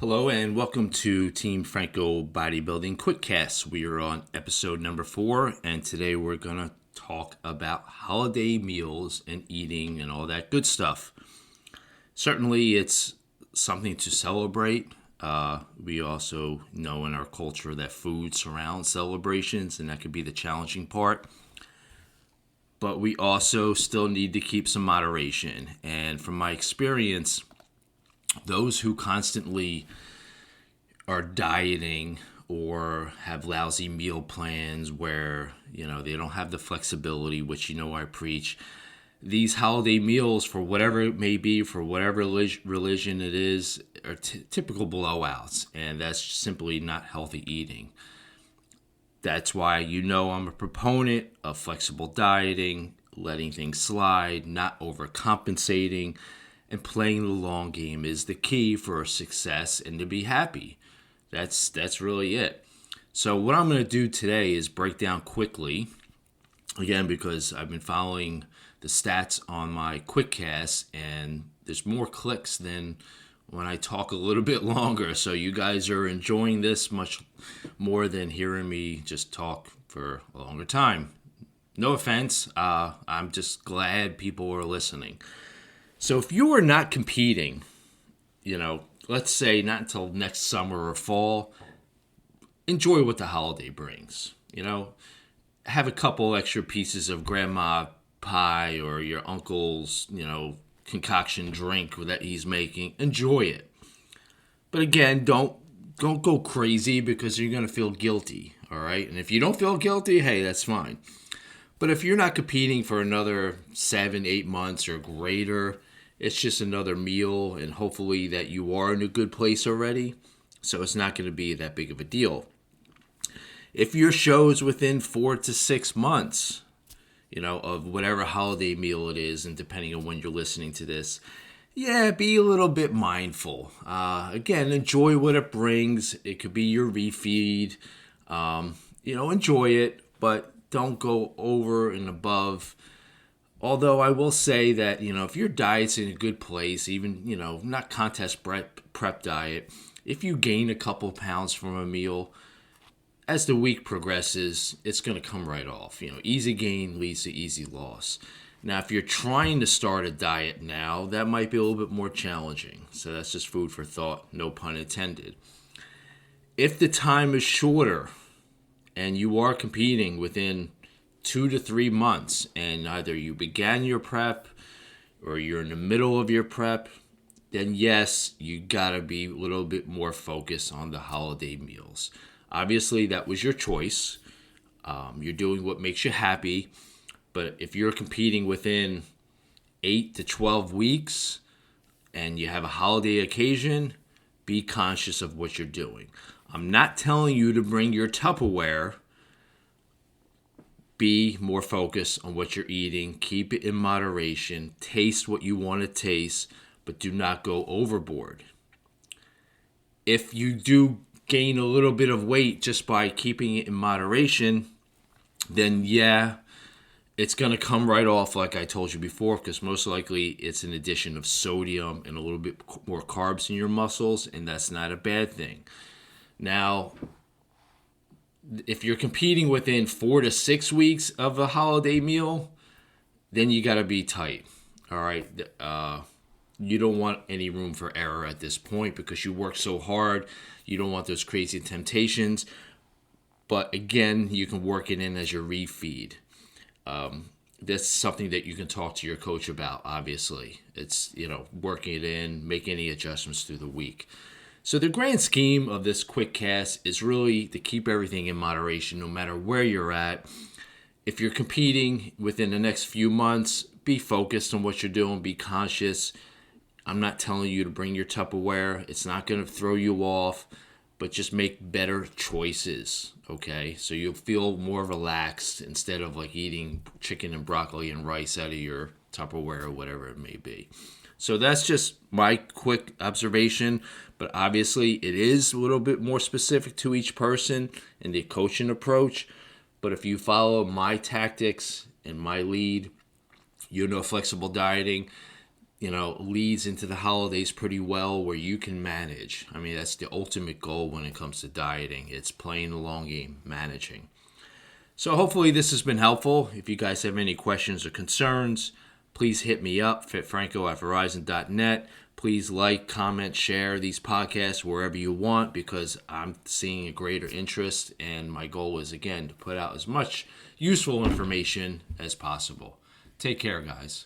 Hello and welcome to Team Franco Bodybuilding Quickcast. We are on episode number 4, and today we're going to talk about holiday meals and eating and all that good stuff. Certainly it's something to celebrate. We also know in our culture that food surrounds celebrations, and that could be the challenging part. But we also still need to keep some moderation. And from my experience, those who constantly are dieting or have lousy meal plans where they don't have the flexibility, which I preach, these holiday meals, for whatever it may be, for whatever religion it is, are typical blowouts, and that's simply not healthy eating. That's why I'm a proponent of flexible dieting, letting things slide, not overcompensating, and playing the long game is the key for success and to be happy. That's really it. So what I'm going to do today is break down quickly, again, because I've been following the stats on my Quickcast, and there's more clicks than when I talk a little bit longer. So you guys are enjoying this much more than hearing me just talk for a longer time. No offense. I'm just glad people are listening. So if you are not competing, let's say not until next summer or fall, enjoy what the holiday brings. Have a couple extra pieces of grandma pie or your uncle's, concoction drink that he's making. Enjoy it. But again, don't go crazy because you're going to feel guilty, all right? And if you don't feel guilty, hey, that's fine. But if you're not competing for another 7-8 months or greater, it's just another meal, and hopefully that you are in a good place already, so it's not going to be that big of a deal. If your show's within 4 to 6 months, of whatever holiday meal it is, and depending on when you're listening to this, be a little bit mindful. Again, enjoy what it brings. It could be your refeed. Enjoy it, but don't go over and above. Although I will say that, if your diet's in a good place, even, not contest prep diet, if you gain a couple pounds from a meal, as the week progresses, it's going to come right off. Easy gain leads to easy loss. Now, if you're trying to start a diet now, that might be a little bit more challenging. So that's just food for thought, no pun intended. If the time is shorter and you are competing within 2 to 3 months, and either you began your prep or you're in the middle of your prep, then yes, you gotta be a little bit more focused on the holiday meals. Obviously, that was your choice. You're doing what makes you happy, but if you're competing within 8 to 12 weeks and you have a holiday occasion, be conscious of what you're doing. I'm not telling you to bring your Tupperware. Be more focused on what you're eating. Keep it in moderation. Taste what you want to taste, but do not go overboard. If you do gain a little bit of weight just by keeping it in moderation, then it's going to come right off like I told you before, because most likely it's an addition of sodium and a little bit more carbs in your muscles, and that's not a bad thing. Now, if you're competing within 4 to 6 weeks of a holiday meal, then you got to be tight. All right. You don't want any room for error at this point because you work so hard. You don't want those crazy temptations. But again, you can work it in as your refeed. That's something that you can talk to your coach about, obviously. It's, working it in, make any adjustments through the week. So the grand scheme of this quick cast is really to keep everything in moderation no matter where you're at. If you're competing within the next few months, be focused on what you're doing, be conscious. I'm not telling you to bring your Tupperware. It's not going to throw you off, but just make better choices, okay? So you'll feel more relaxed instead of like eating chicken and broccoli and rice out of your Tupperware or whatever it may be. So that's just my quick observation, but obviously it is a little bit more specific to each person and the coaching approach. But if you follow my tactics and my lead, flexible dieting, leads into the holidays pretty well, where you can manage. I mean, that's the ultimate goal when it comes to dieting. It's playing the long game, managing. So hopefully this has been helpful. If you guys have any questions or concerns, please hit me up, fitfranco@verizon.net. Please like, comment, share these podcasts wherever you want, because I'm seeing a greater interest, and my goal is, again, to put out as much useful information as possible. Take care, guys.